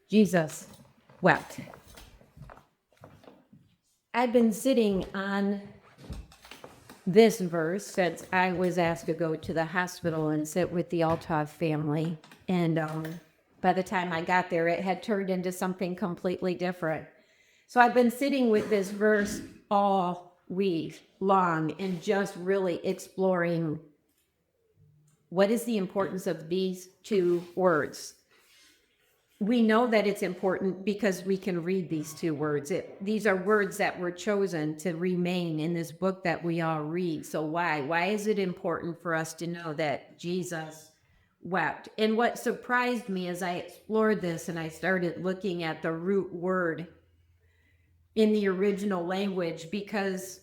Jesus wept. I've been sitting on this verse since I was asked to go to the hospital and sit with the Altov family. And by the time I got there, it had turned into something completely different. So I've been sitting with this verse all week long and just really exploring what is the importance of these two words. We know that it's important because we can read these two words. These are words that were chosen to remain in this book that we all read. So why? Why is it important for us to know that Jesus wept? And what surprised me as I explored this and I started looking at the root word in the original language, because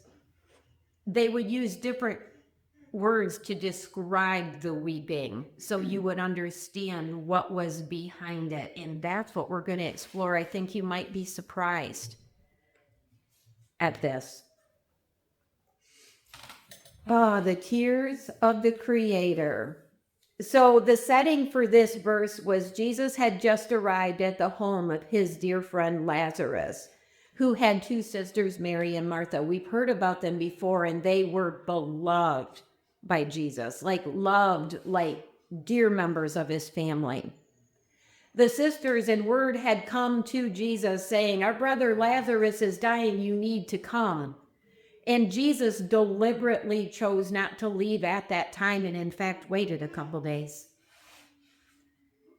they would use different words to describe the weeping so you would understand what was behind it. And that's what we're going to explore. I think you might be surprised at this. The tears of the Creator. So the setting for this verse was Jesus had just arrived at the home of his dear friend Lazarus, who had two sisters, Mary and Martha. We've heard about them before, and they were beloved by Jesus, loved, like dear members of his family. The sisters and word had come to Jesus saying, "Our brother Lazarus is dying, you need to come." And Jesus deliberately chose not to leave at that time and in fact waited a couple days.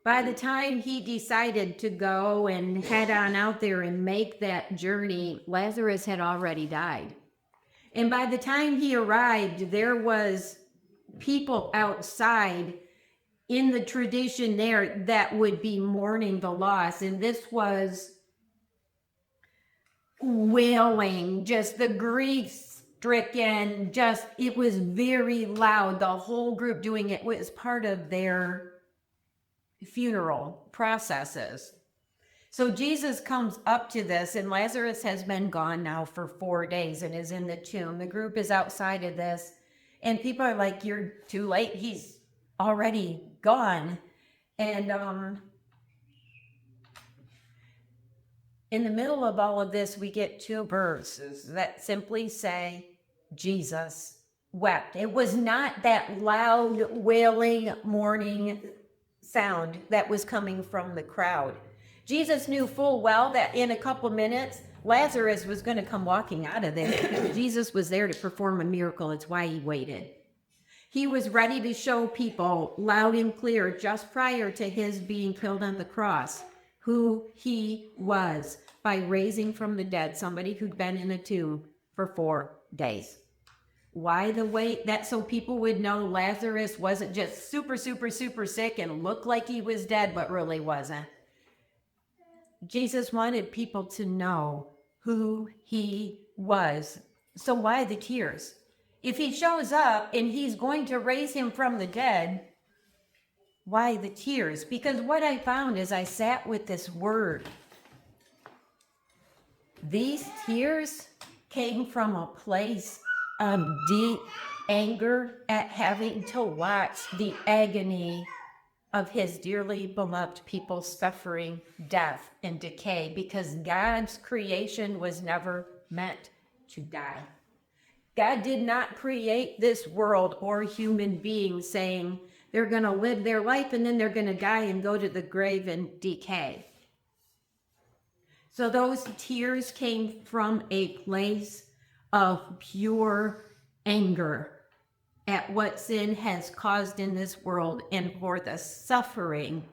By the time he decided to go and head on out there and make that journey, Lazarus had already died. And by the time he arrived, there was people outside in the tradition there that would be mourning the loss. And this was wailing, just the grief stricken, it was very loud. The whole group doing it was part of their funeral processes. So Jesus comes up to this, and Lazarus has been gone now for 4 days and is in the tomb. The group is outside of this, and people are like, "You're too late. He's already gone." And in the middle of all of this, we get two verses that simply say, Jesus wept. It was not that loud, wailing, mourning sound that was coming from the crowd. Jesus knew full well that in a couple minutes, Lazarus was going to come walking out of there. Jesus was there to perform a miracle. It's why he waited. He was ready to show people loud and clear just prior to his being killed on the cross who he was by raising from the dead somebody who'd been in a tomb for 4 days. Why the wait? That so people would know Lazarus wasn't just super, super, super sick and looked like he was dead, but really wasn't. Jesus wanted people to know who he was. So why the tears? If he shows up and he's going to raise him from the dead, why the tears? Because what I found as I sat with this word, these tears came from a place of deep anger at having to watch the agony of his dearly beloved people suffering death and decay, because God's creation was never meant to die. God did not create this world or human beings saying they're going to live their life and then they're going to die and go to the grave and decay. So those tears came from a place of pure anger at what sin has caused in this world and for the suffering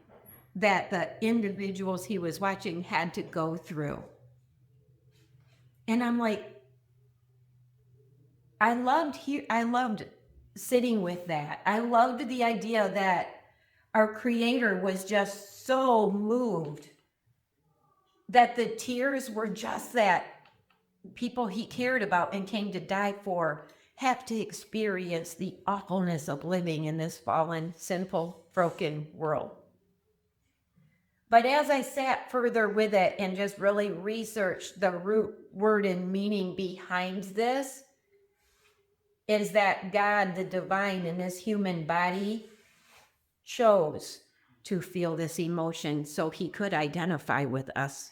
that the individuals he was watching had to go through. And I'm like, I loved sitting with that. I loved the idea that our Creator was just so moved that the tears were just that people he cared about and came to die for have to experience the awfulness of living in this fallen, sinful, broken world. But as I sat further with it and just really researched the root word and meaning behind this, is that God, the divine in this human body, chose to feel this emotion so he could identify with us.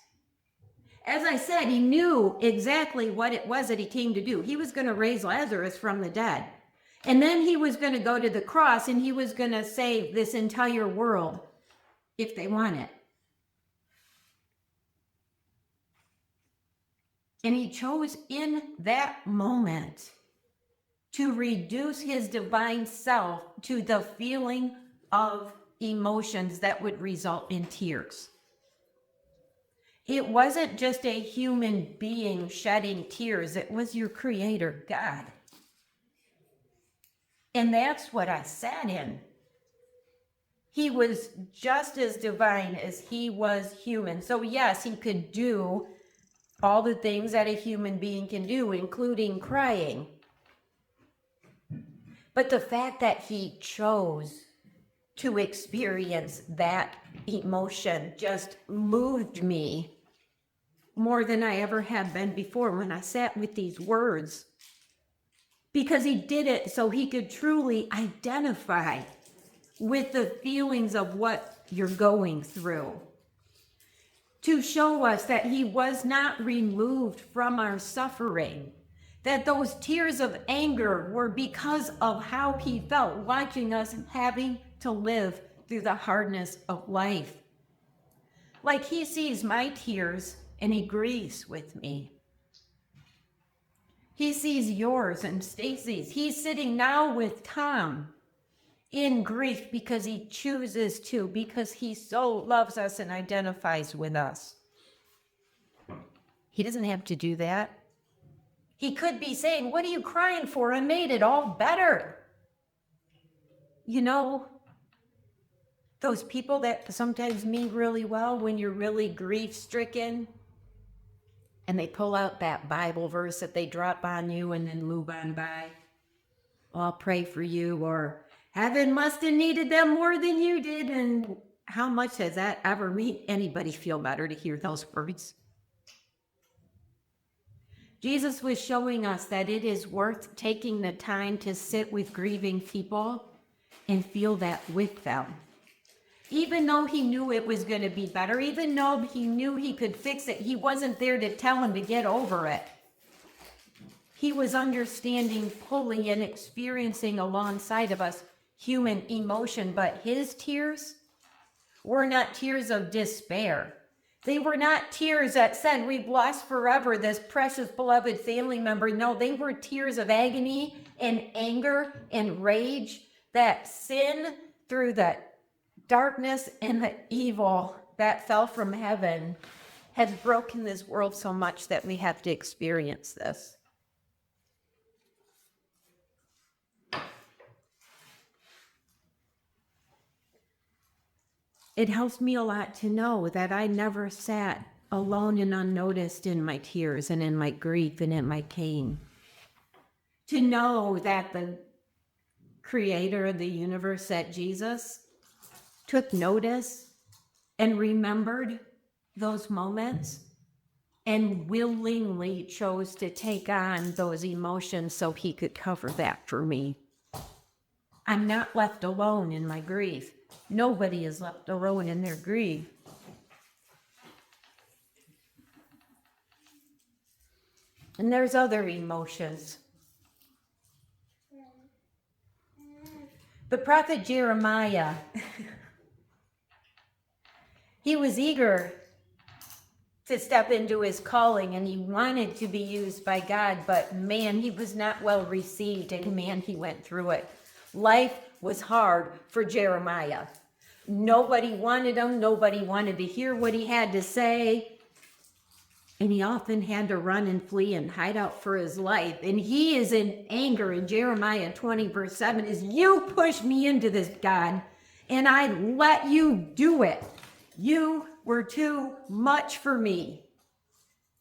As I said, he knew exactly what it was that he came to do. He was going to raise Lazarus from the dead. And then he was going to go to the cross and he was going to save this entire world if they want it. And he chose in that moment to reduce his divine self to the feeling of emotions that would result in tears. It wasn't just a human being shedding tears. It was your creator, God. And that's what I sat in. He was just as divine as he was human. So yes, he could do all the things that a human being can do, including crying. But the fact that he chose to experience that emotion just moved me more than I ever have been before when I sat with these words. Because he did it so he could truly identify with the feelings of what you're going through. To show us that he was not removed from our suffering, that those tears of anger were because of how he felt watching us having to live through the hardness of life. Like he sees my tears and he grieves with me. He sees yours and Stacy's. He's sitting now with Tom in grief because he chooses to, because he so loves us and identifies with us. He doesn't have to do that. He could be saying, "What are you crying for? I made it all better." You know, those people that sometimes mean really well when you're really grief-stricken, and they pull out that Bible verse that they drop on you and then move on by. I'll pray for you, or heaven must have needed them more than you did. And how much does that ever make anybody feel better to hear those words? Jesus was showing us that it is worth taking the time to sit with grieving people and feel that with them. Even though he knew it was going to be better, even though he knew he could fix it, he wasn't there to tell him to get over it. He was understanding fully and experiencing alongside of us human emotion, but his tears were not tears of despair. They were not tears that said, "We've lost forever this precious beloved family member." No, they were tears of agony and anger and rage that sin through the darkness and the evil that fell from heaven has broken this world so much that we have to experience this. It helps me a lot to know that I never sat alone and unnoticed in my tears and in my grief and in my pain. To know that the creator of the universe, that Jesus, took notice and remembered those moments and willingly chose to take on those emotions so he could cover that for me. I'm not left alone in my grief. Nobody is left alone in their grief. And there's other emotions. The prophet Jeremiah, he was eager to step into his calling and he wanted to be used by God, but man, he was not well received, and man, he went through it. Life was hard for Jeremiah. Nobody wanted him. Nobody wanted to hear what he had to say. And he often had to run and flee and hide out for his life. And he is in anger in Jeremiah 20 verse 7 is, "You pushed me into this, God, and I let you do it. You were too much for me."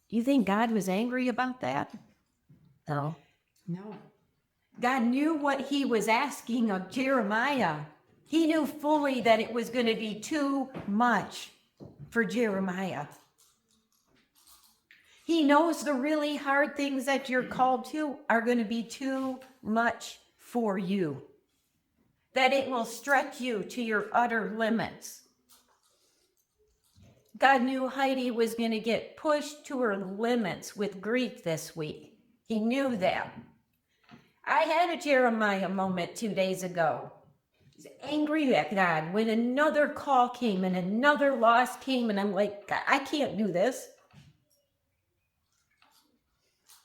Do you think God was angry about that? No. God knew what he was asking of Jeremiah. He knew fully that it was going to be too much for Jeremiah. He knows the really hard things that you're called to are going to be too much for you. that it will stretch you to your utter limits. God knew Heidi was going to get pushed to her limits with grief this week. He knew that. I had a Jeremiah moment 2 days ago. I was angry at God when another call came and another loss came, and I'm like, God, I can't do this.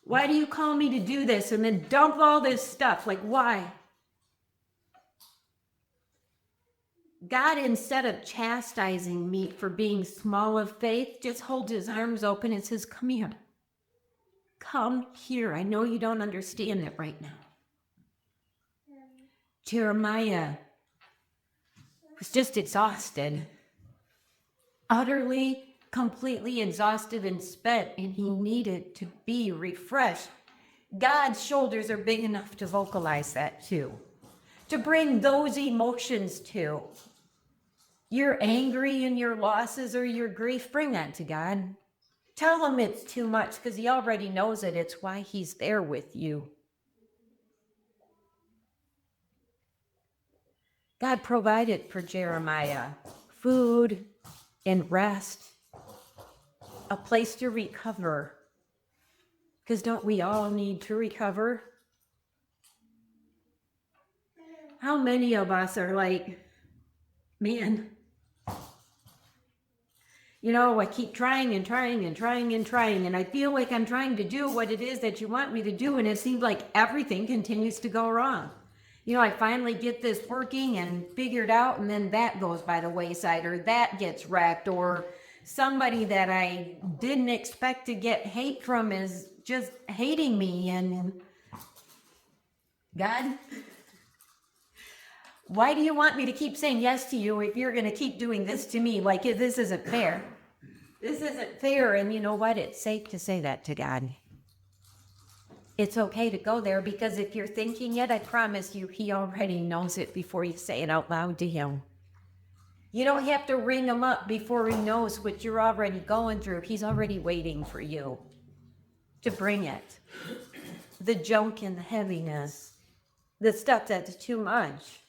Why do you call me to do this and then dump all this stuff? Like, why? God, instead of chastising me for being small of faith, just holds his arms open and says, come here. Come here. I know you don't understand it right now. Jeremiah was just exhausted, utterly, completely exhausted and spent, and he needed to be refreshed. God's shoulders are big enough to vocalize that too, to bring those emotions to. You're angry in your losses or your grief, bring that to God. Tell him it's too much because he already knows it. It's why he's there with you. God provided for Jeremiah food and rest, a place to recover. Because don't we all need to recover? How many of us are like, man, I keep trying and trying and trying and trying, and I feel like I'm trying to do what it is that you want me to do, and it seems like everything continues to go wrong. I finally get this working and figured out, and then that goes by the wayside, or that gets wrecked, or somebody that I didn't expect to get hate from is just hating me. And God, why do you want me to keep saying yes to you if you're going to keep doing this to me? Like, this isn't fair. This isn't fair. And you know what? It's safe to say that to God. It's okay to go there, because if you're thinking it, I promise you, he already knows it before you say it out loud to him. You don't have to ring him up before he knows what you're already going through. He's already waiting for you to bring it. The junk and the heaviness, the stuff that's too much.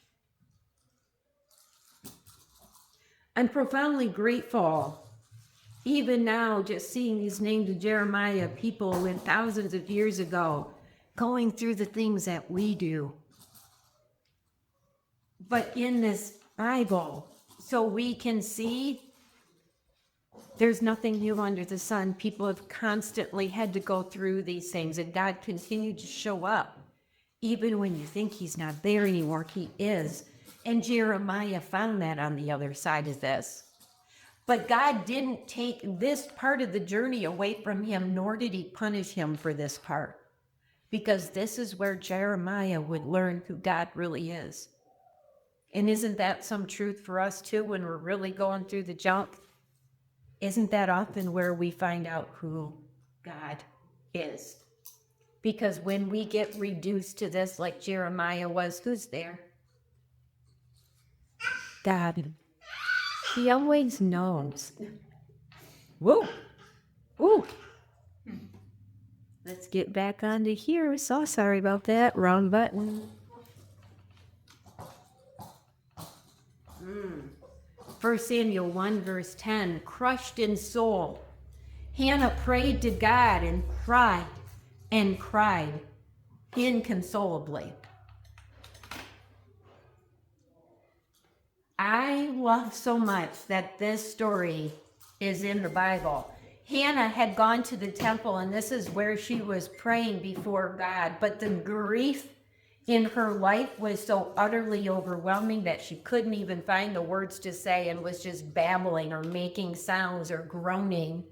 I'm profoundly grateful, even now, just seeing these names of Jeremiah, people in thousands of years ago, going through the things that we do. But in this Bible, so we can see there's nothing new under the sun. People have constantly had to go through these things, and God continued to show up. Even when you think he's not there anymore, he is. And Jeremiah found that on the other side of this. But God didn't take this part of the journey away from him, nor did he punish him for this part. Because this is where Jeremiah would learn who God really is. And isn't that some truth for us too when we're really going through the junk? Isn't that often where we find out who God is? Because when we get reduced to this, like Jeremiah was, who's there? God. He always knows. Whoa. Ooh. Let's get back onto here. So sorry about that. Wrong button. 1 Samuel 1 verse 10. Crushed in soul, Hannah prayed to God and cried inconsolably. I love so much that this story is in the Bible. Hannah had gone to the temple, and this is where she was praying before God, but the grief in her life was so utterly overwhelming that she couldn't even find the words to say and was just babbling or making sounds or groaning.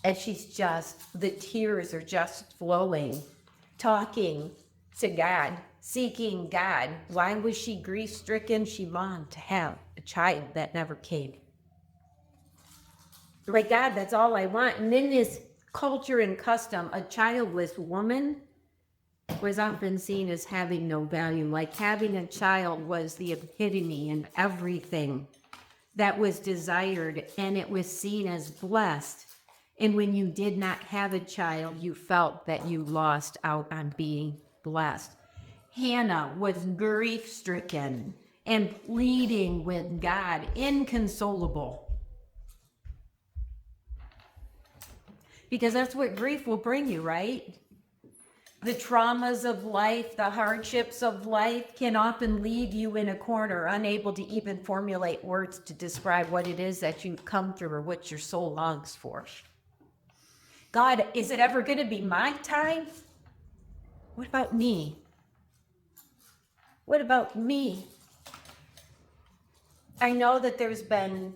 And the tears are just flowing, talking to God, seeking God. Why was she grief-stricken? She longed to have a child that never came. Like, God, that's all I want. And in this culture and custom, a childless woman was often seen as having no value. Like, having a child was the epitome and everything that was desired, and it was seen as blessed. And when you did not have a child, you felt that you lost out on being blessed. Hannah was grief-stricken and pleading with God, inconsolable. Because that's what grief will bring you, right? The traumas of life, the hardships of life can often leave you in a corner, unable to even formulate words to describe what it is that you've come through or what your soul longs for. God, is it ever going to be my time? What about me? What about me? I know that there's been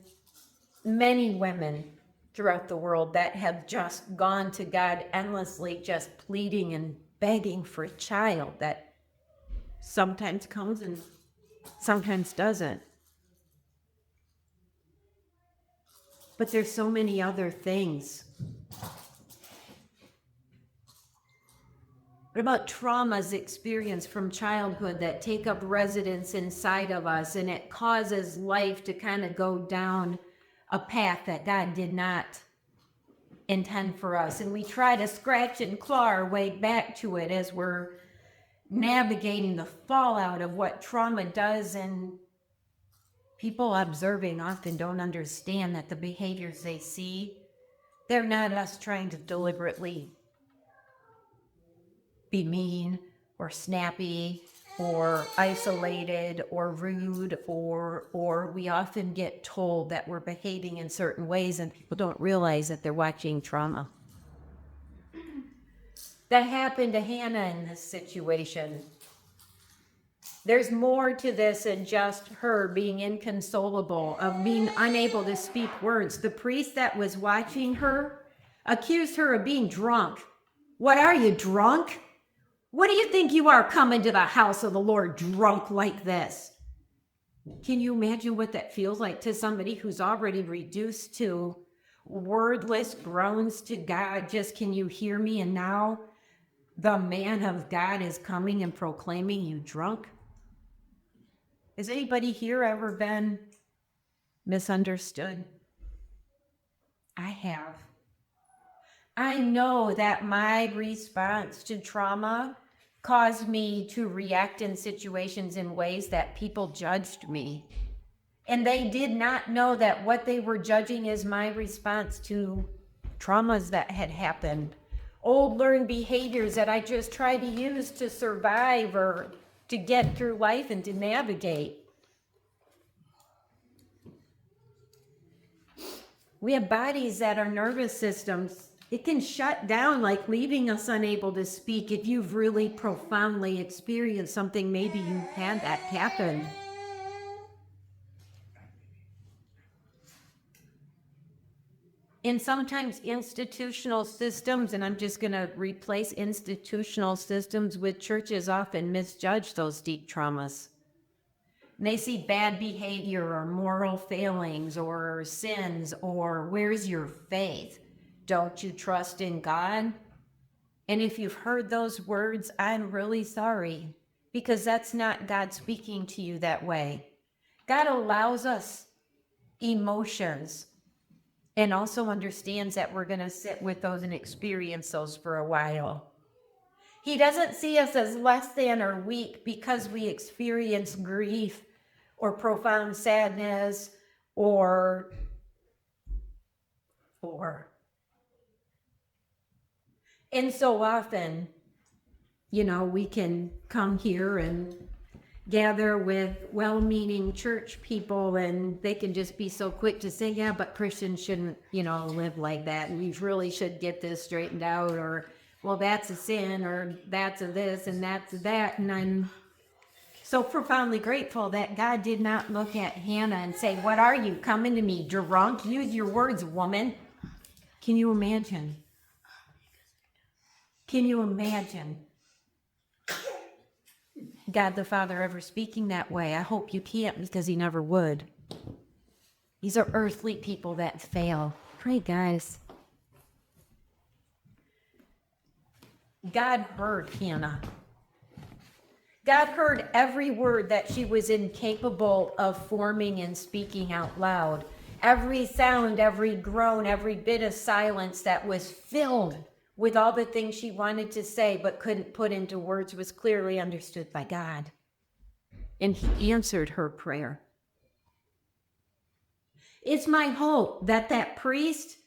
many women throughout the world that have just gone to God endlessly, just pleading and begging for a child that sometimes comes and sometimes doesn't. But there's so many other things. What about traumas experienced from childhood that take up residence inside of us, and it causes life to kind of go down a path that God did not intend for us? And we try to scratch and claw our way back to it as we're navigating the fallout of what trauma does, and people observing often don't understand that the behaviors they see, they're not us trying to deliberately be mean or snappy or isolated or rude, or we often get told that we're behaving in certain ways and people don't realize that they're watching trauma. That happened to Hannah in this situation. There's more to this than just her being inconsolable, of being unable to speak words. The priest that was watching her accused her of being drunk. What are you, drunk? What do you think you are, coming to the house of the Lord drunk like this? Can you imagine what that feels like to somebody who's already reduced to wordless groans to God? Just, can you hear me? And now the man of God is coming and proclaiming you drunk? Has anybody here ever been misunderstood? I have. I know that my response to trauma caused me to react in situations in ways that people judged me. And they did not know that what they were judging is my response to traumas that had happened. Old learned behaviors that I just tried to use to survive or to get through life and to navigate. We have bodies that are nervous systems. It can shut down, like leaving us unable to speak. If you've really profoundly experienced something, maybe you've had that happen. And sometimes institutional systems, and I'm just going to replace institutional systems with churches, often misjudge those deep traumas. And they see bad behavior or moral failings or sins or where's your faith? Don't you trust in God? And if you've heard those words, I'm really sorry, because that's not God speaking to you that way. God allows us emotions and also understands that we're going to sit with those and experience those for a while. He doesn't see us as less than or weak because we experience grief or profound sadness or And so often, we can come here and gather with well-meaning church people, and they can just be so quick to say, yeah, but Christians shouldn't, live like that, and we really should get this straightened out, or, well, that's a sin, or that's a this, and that's a that. And I'm so profoundly grateful that God did not look at Hannah and say, what are you, coming to me drunk? Use your words, woman. Can you imagine? Can you imagine God the Father ever speaking that way? I hope you can't, because he never would. These are earthly people that fail. Pray, guys. God heard Hannah. God heard every word that she was incapable of forming and speaking out loud. Every sound, every groan, every bit of silence that was filled with all the things she wanted to say but couldn't put into words was clearly understood by God. And he answered her prayer. It's my hope that that priest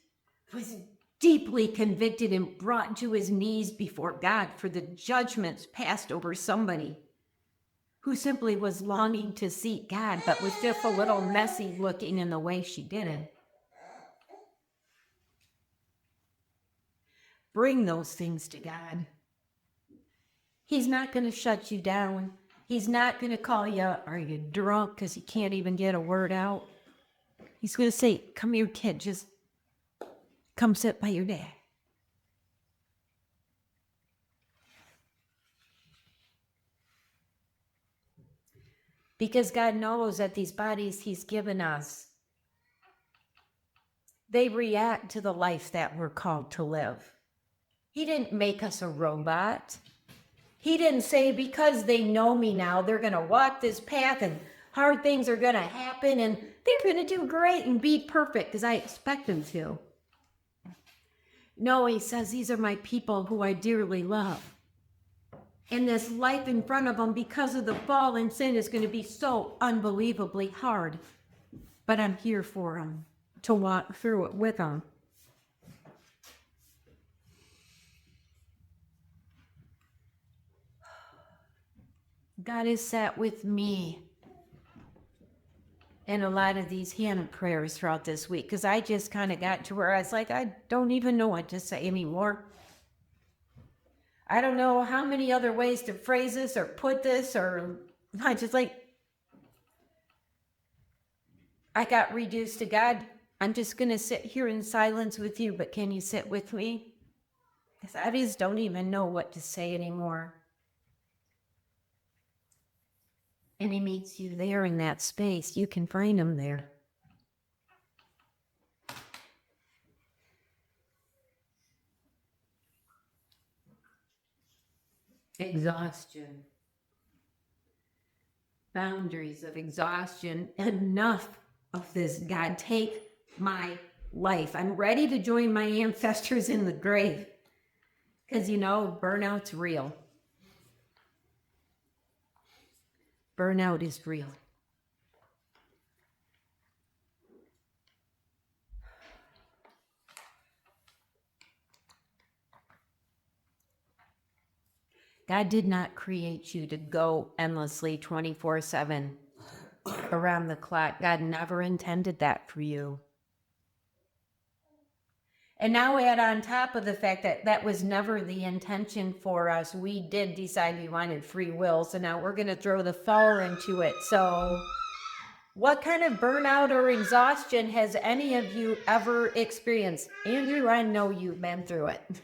was deeply convicted and brought to his knees before God for the judgments passed over somebody who simply was longing to seek God, but was just a little messy looking in the way she did it. Bring those things to God. He's not going to shut you down. He's not going to call you, are you drunk, because you can't even get a word out. He's going to say, come here, kid, just come sit by your dad. Because God knows that these bodies he's given us, they react to the life that we're called to live. He didn't make us a robot. He didn't say, because they know me now, they're going to walk this path and hard things are going to happen and they're going to do great and be perfect because I expect them to. No, he says, these are my people who I dearly love. And this life in front of them, because of the fall and sin, is going to be so unbelievably hard. But I'm here for them, to walk through it with them. God has sat with me in a lot of these Hannah prayers throughout this week, because I just kind of got to where I was like, I don't even know what to say anymore. I don't know how many other ways to phrase this or put this, or I just like, I got reduced to God. I'm just going to sit here in silence with you, but can you sit with me? Because I just don't even know what to say anymore. And he meets you there in that space. You can find him there. Exhaustion. Boundaries of exhaustion. Enough of this, God. Take my life. I'm ready to join my ancestors in the grave. Because, burnout's real. Burnout is real. God did not create you to go endlessly 24/7 around the clock. God never intended that for you. And now add on top of the fact that that was never the intention for us. We did decide we wanted free will, so now we're going to throw the fall into it. So what kind of burnout or exhaustion has any of you ever experienced? Andrew, I know you've been through it.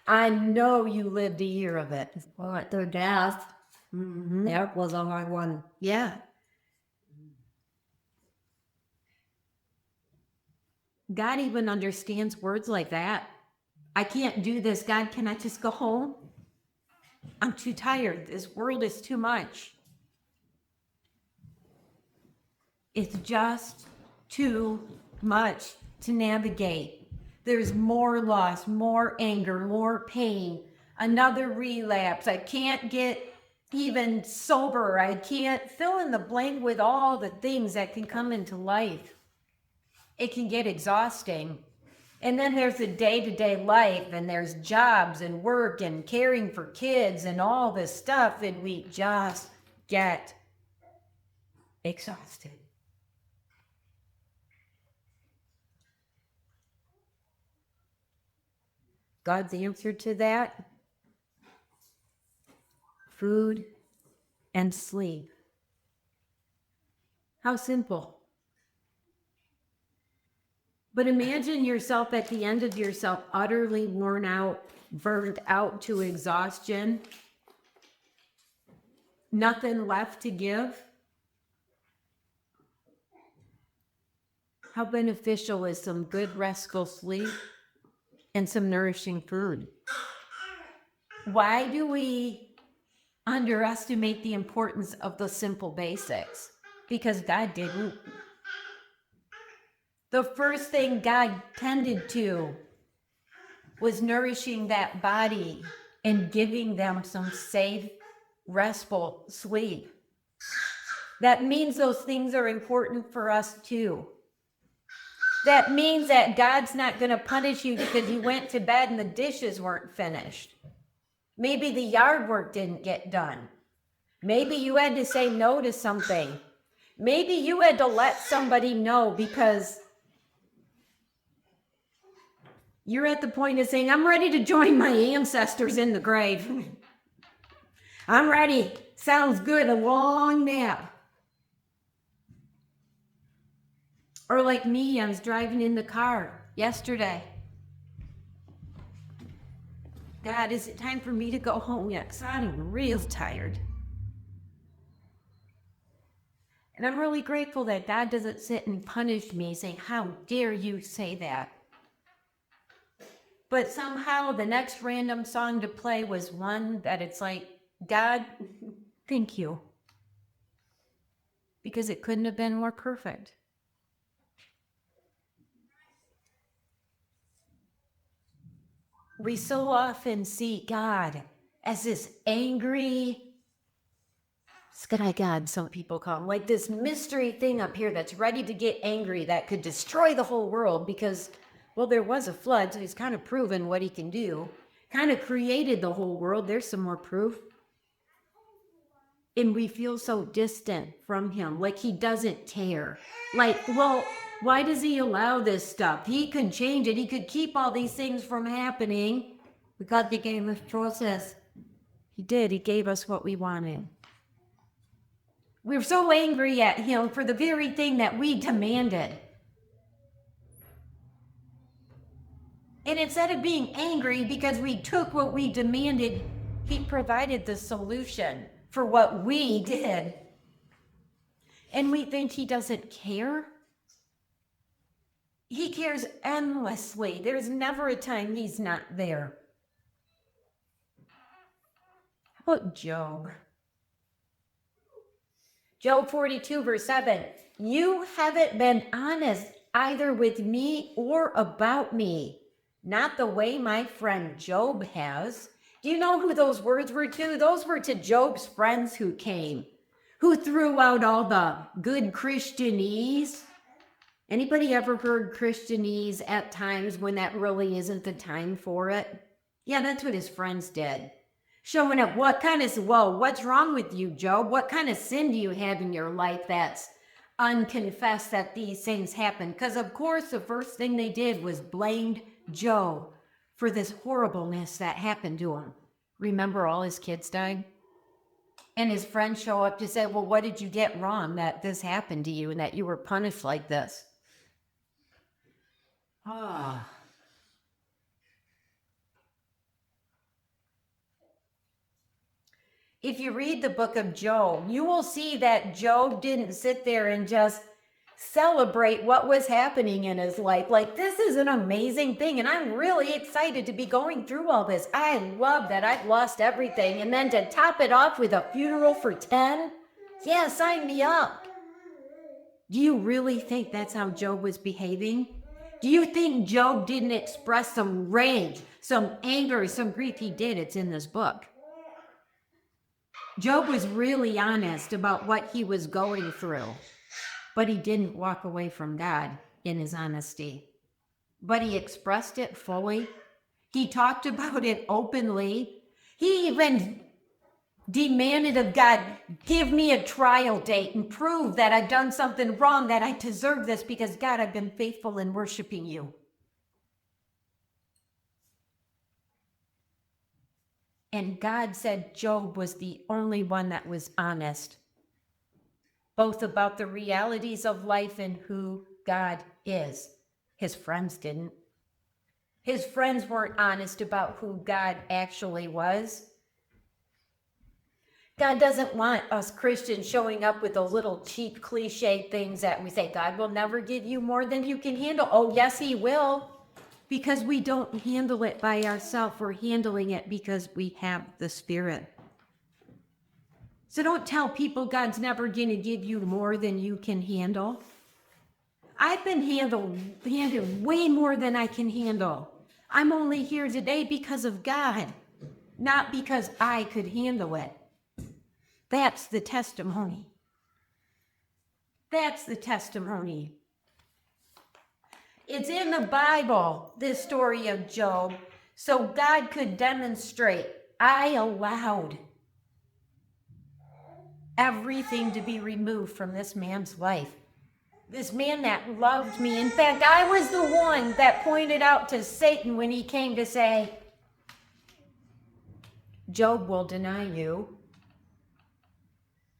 I know you lived a year of it. Well, the death, that was a hard one. Yeah. God even understands words like that. I can't do this. God, can I just go home? I'm too tired. This world is too much. It's just too much to navigate. There's more loss, more anger, more pain, another relapse. I can't get even sober. I can't fill in the blank with all the things that can come into life. It can get exhausting. And then there's the day-to-day life, and there's jobs and work and caring for kids and all this stuff, and we just get exhausted. God's answer to that? Food and sleep. How simple. But imagine yourself at the end of yourself, utterly worn out, burned out to exhaustion, nothing left to give. How beneficial is some good restful sleep and some nourishing food? Why do we underestimate the importance of the simple basics? Because God didn't. The first thing God tended to was nourishing that body and giving them some safe, restful sleep. That means those things are important for us too. That means that God's not going to punish you because you went to bed and the dishes weren't finished. Maybe the yard work didn't get done. Maybe you had to say no to something. Maybe you had to let somebody know because you're at the point of saying, I'm ready to join my ancestors in the grave. I'm ready. Sounds good, a long nap. Or like me, I was driving in the car yesterday. God, is it time for me to go home yet? Because I'm real tired. And I'm really grateful that God doesn't sit and punish me saying, how dare you say that? But somehow the next random song to play was one that it's like, God, thank you. Because it couldn't have been more perfect. We so often see God as this angry, sky God, some people call him, like this mystery thing up here that's ready to get angry that could destroy the whole world because, well, there was a flood, so he's kind of proven what he can do. Kind of created the whole world. There's some more proof. And we feel so distant from him, like he doesn't care. Like, well, why does he allow this stuff? He could change it. He could keep all these things from happening. Because he gave us choices. He did. He gave us what we wanted. We're so angry at him for the very thing that we demanded. And instead of being angry because we took what we demanded, he provided the solution for what we did. And we think he doesn't care. He cares endlessly. There's never a time he's not there. How about Job? Job 42, verse 7. You haven't been honest either with me or about me, not the way my friend Job has. Do you know who those words were to? Those were to Job's friends who came, who threw out all the good Christianese. Anybody ever heard Christianese at times when that really isn't the time for it? Yeah, that's what his friends did. Showing up, what's wrong with you, Job? What kind of sin do you have in your life that's unconfessed that these things happen? Because, of course, the first thing they did was blamed Job for this horribleness that happened to him. Remember, all his kids died? And his friends show up to say, well, what did you get wrong that this happened to you and that you were punished like this? If you read the book of Job, you will see that Job didn't sit there and just celebrate what was happening in his life. Like, this is an amazing thing, and I'm really excited to be going through all this. I love that I've lost everything, and then to top it off with a funeral for 10? Yeah, sign me up. Do you really think that's how Job was behaving? Do you think Job didn't express some rage, some anger, some grief? He did. It's in this book. Job was really honest about what he was going through, but he didn't walk away from God in his honesty. But he expressed it fully. He talked about it openly. He even demanded of God, give me a trial date and prove that I've done something wrong, that I deserve this, because God, I've been faithful in worshiping you. And God said Job was the only one that was honest, both about the realities of life and who God is. His friends didn't. His friends weren't honest about who God actually was. God doesn't want us Christians showing up with those little cheap cliche things that we say, God will never give you more than you can handle. Oh, yes, he will. Because we don't handle it by ourselves. We're handling it because we have the Spirit. So don't tell people God's never going to give you more than you can handle. I've been handled way more than I can handle. I'm only here today because of God, not because I could handle it. That's the testimony. That's the testimony. It's in the Bible, this story of Job, so God could demonstrate I allowed everything to be removed from this man's life. This man that loved me. In fact, I was the one that pointed out to Satan when he came to say, Job will deny you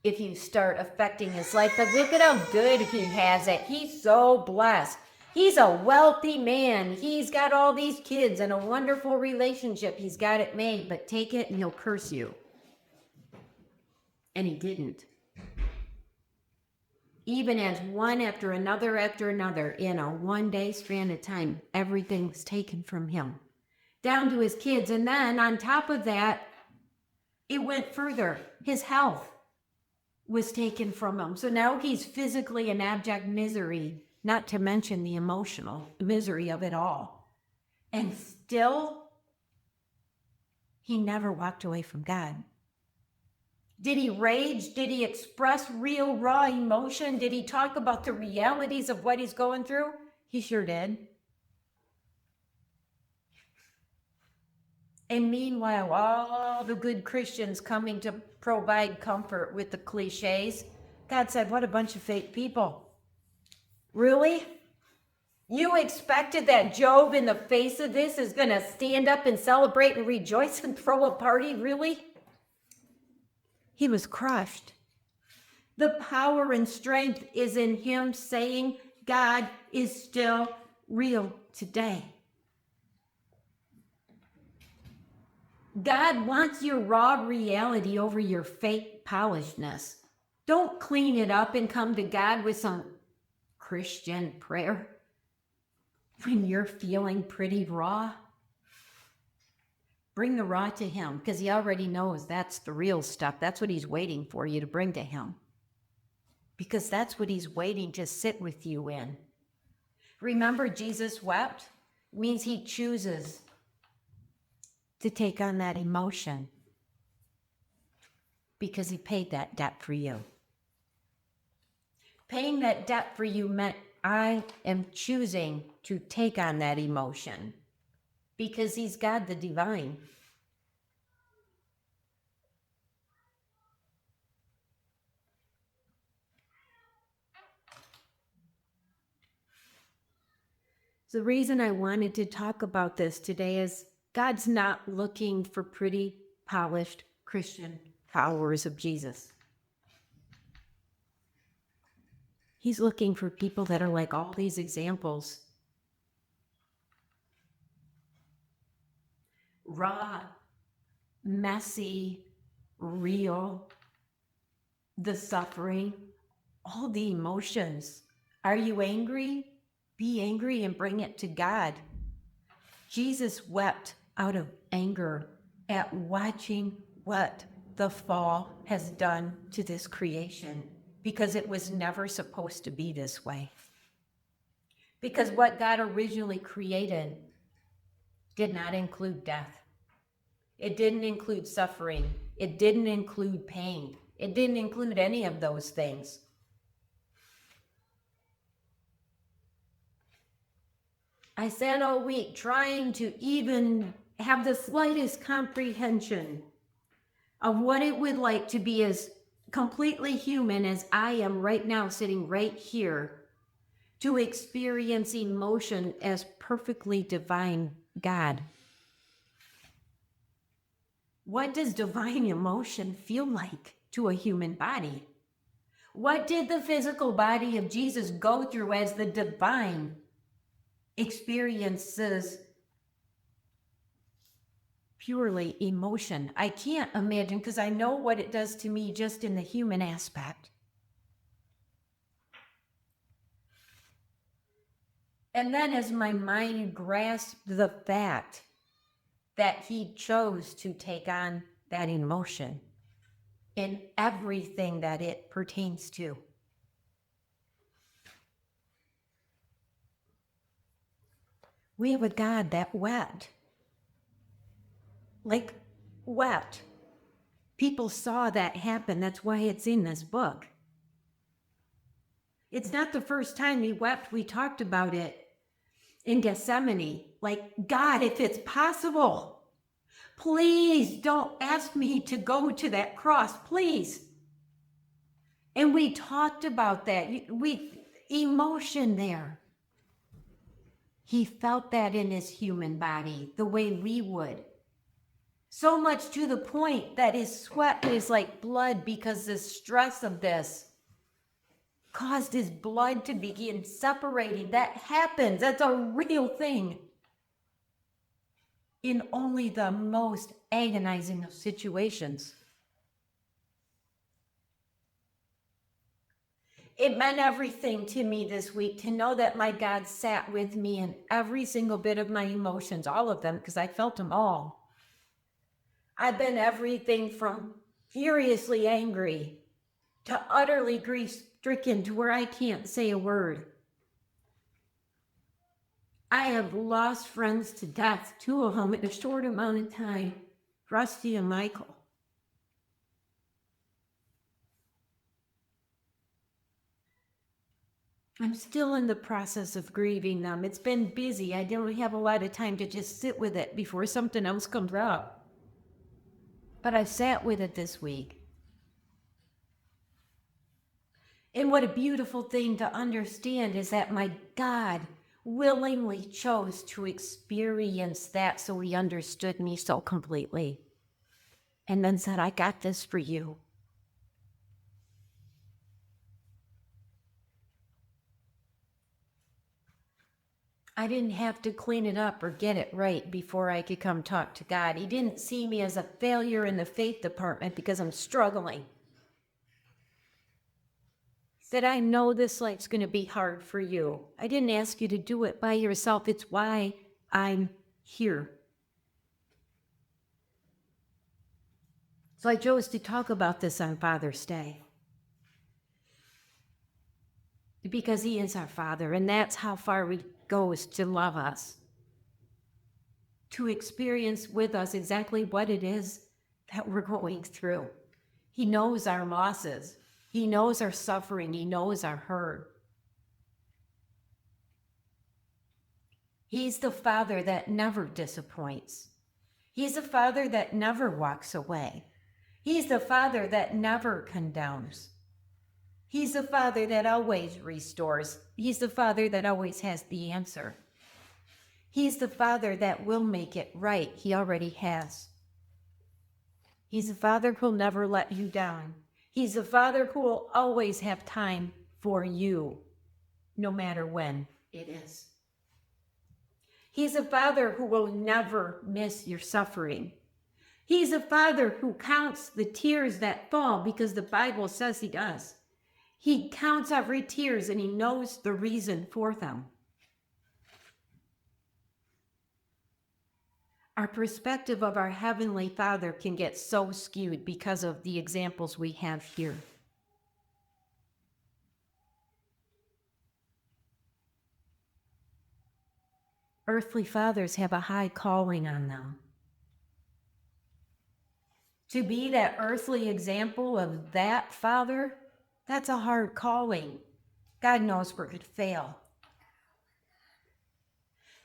if you start affecting his life. But look at how good he has it. He's so blessed. He's a wealthy man. He's got all these kids and a wonderful relationship. He's got it made, but take it and he'll curse you. And he didn't. Even as one after another in a one-day span of time, everything was taken from him, down to his kids. And then on top of that, it went further. His health was taken from him. So now he's physically in abject misery, not to mention the emotional misery of it all. And still, he never walked away from God. Did he rage? Did he express real, raw emotion? Did he talk about the realities of what he's going through? He sure did. And meanwhile, all the good Christians coming to provide comfort with the cliches, God said, what a bunch of fake people. Really? You expected that Job, in the face of this, is going to stand up and celebrate and rejoice and throw a party? Really? He was crushed. The power and strength is in him saying God is still real today. God wants your raw reality over your fake polishedness. Don't clean it up and come to God with some Christian prayer when you're feeling pretty raw. Bring the raw to him, because he already knows that's the real stuff. That's what he's waiting for you to bring to him, because that's what he's waiting to sit with you in. Remember, Jesus wept means he chooses to take on that emotion because he paid that debt for you. Paying that debt for you meant I am choosing to take on that emotion, because he's God the divine. The reason I wanted to talk about this today is God's not looking for pretty, polished Christian followers of Jesus. He's looking for people that are like all these examples. Raw, messy, real, the suffering, all the emotions. Are you angry? Be angry and bring it to God. Jesus wept out of anger at watching what the fall has done to this creation, because it was never supposed to be this way. Because what God originally created did not include death. It didn't include suffering. It didn't include pain. It didn't include any of those things. I sat all week trying to even have the slightest comprehension of what it would like to be as completely human as I am right now, sitting right here, to experience emotion as perfectly divine God. What does divine emotion feel like to a human body? What did the physical body of Jesus go through as the divine experiences purely emotion? I can't imagine, because I know what it does to me just in the human aspect. And then as my mind grasped the fact that he chose to take on that emotion in everything that it pertains to, We have a God that wept. Like, wept. People saw that happen. That's why it's in this book. It's not the first time he wept. We talked about it in Gethsemane. Like, God, if it's possible, please don't ask me to go to that cross, please. And we talked about that. Emotion there. He felt that in his human body, the way we would. So much to the point that his sweat is like blood because the stress of this caused his blood to begin separating. That happens. That's a real thing. In only the most agonizing of situations. It meant everything to me this week to know that my God sat with me in every single bit of my emotions, all of them, because I felt them all. I've been everything from furiously angry to utterly grief-stricken to where I can't say a word. I have lost friends to death, 2 of them in a short amount of time, Rusty and Michael. I'm still in the process of grieving them. It's been busy. I don't have a lot of time to just sit with it before something else comes up. But I sat with it this week. And what a beautiful thing to understand is that my God willingly chose to experience that so he understood me so completely. And then said, I got this for you. I didn't have to clean it up or get it right before I could come talk to God. He didn't see me as a failure in the faith department because I'm struggling. He said, I know this life's going to be hard for you. I didn't ask you to do it by yourself. It's why I'm here. So I chose to talk about this on Father's Day. Because he is our Father, and that's how far he goes to love us. To experience with us exactly what it is that we're going through. He knows our losses. He knows our suffering. He knows our hurt. He's the Father that never disappoints. He's the Father that never walks away. He's the Father that never condemns. He's the Father that always restores. He's the Father that always has the answer. He's the Father that will make it right. He already has. He's the Father who'll never let you down. He's the Father who will always have time for you, no matter when it is. He's a Father who will never miss your suffering. He's a Father who counts the tears that fall because the Bible says he does. He counts every tears and he knows the reason for them. Our perspective of our Heavenly Father can get so skewed because of the examples we have here. Earthly fathers have a high calling on them. To be that earthly example of that father, that's a hard calling. God knows we're going to fail.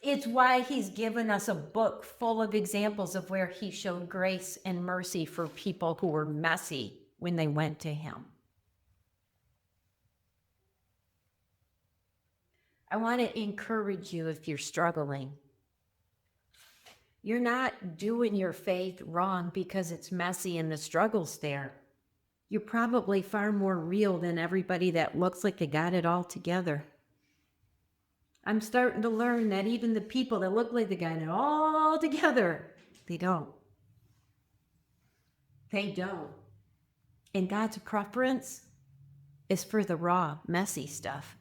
It's why he's given us a book full of examples of where he showed grace and mercy for people who were messy when they went to him. I want to encourage you if you're struggling. You're not doing your faith wrong because it's messy and the struggle's there. You're probably far more real than everybody that looks like they got it all together. I'm starting to learn that even the people that look like they got it all together, they don't. They don't. And God's preference is for the raw, messy stuff.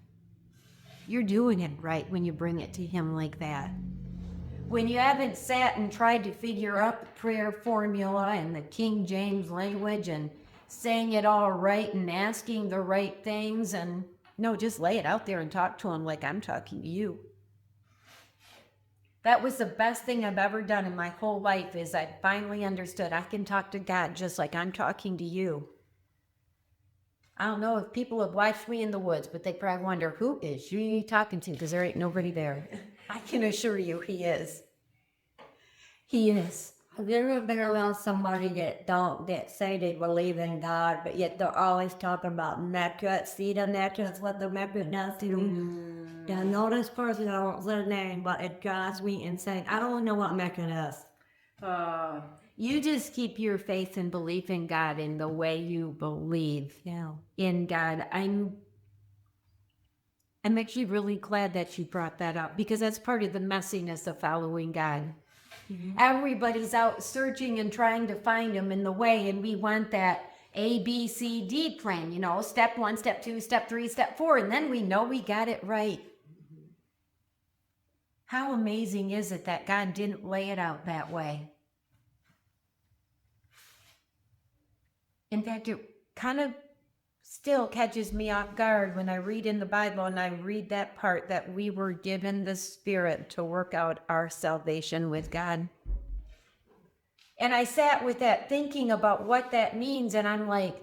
You're doing it right when you bring it to him like that. When you haven't sat and tried to figure out the prayer formula and the King James language and saying it all right and asking the right things, and no, just lay it out there and talk to him like I'm talking to you. That was the best thing I've ever done in my whole life is I finally understood I can talk to God just like I'm talking to you. I don't know if people have watched me in the woods, but they probably wonder, who is she talking to? Because there ain't nobody there. I can assure you he is. He is. Have you ever been around somebody that say they believe in God, but yet they're always talking about metrics? See the metrics, what the metric does to them? Yeah, I know this person, I won't say their name, but it drives me insane. I don't know what metric is. You just keep your faith and belief in God in the way you believe in God. I'm actually really glad that you brought that up because that's part of the messiness of following God. Everybody's out searching and trying to find him in the way, and we want that A, B, C, D plan, you know, step 1, step 2, step 3, step 4, and then we know we got it right. How amazing is it that God didn't lay it out that way? In fact, it kind of still catches me off guard when I read in the Bible and I read that part that we were given the Spirit to work out our salvation with God. And I sat with that thinking about what that means, and I'm like,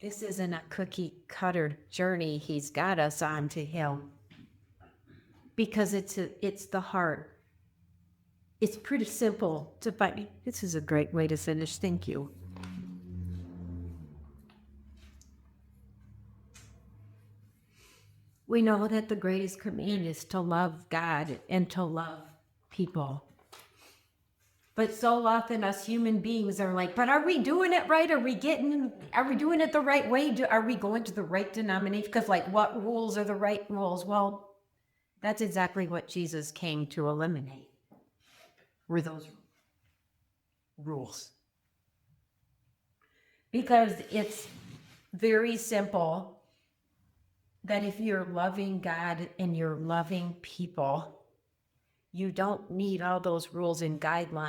this isn't a cookie cutter journey he's got us on to him. Because it's the heart. It's pretty simple to find. This is a great way to finish. Thank you. We know that the greatest command is to love God and to love people. But so often us human beings are like, but are we doing it right? Are we doing it the right way? Are we going to the right denomination? Because like, what rules are the right rules? Well, that's exactly what Jesus came to eliminate. Were those rules. Because it's very simple that if you're loving God and you're loving people, you don't need all those rules and guidelines.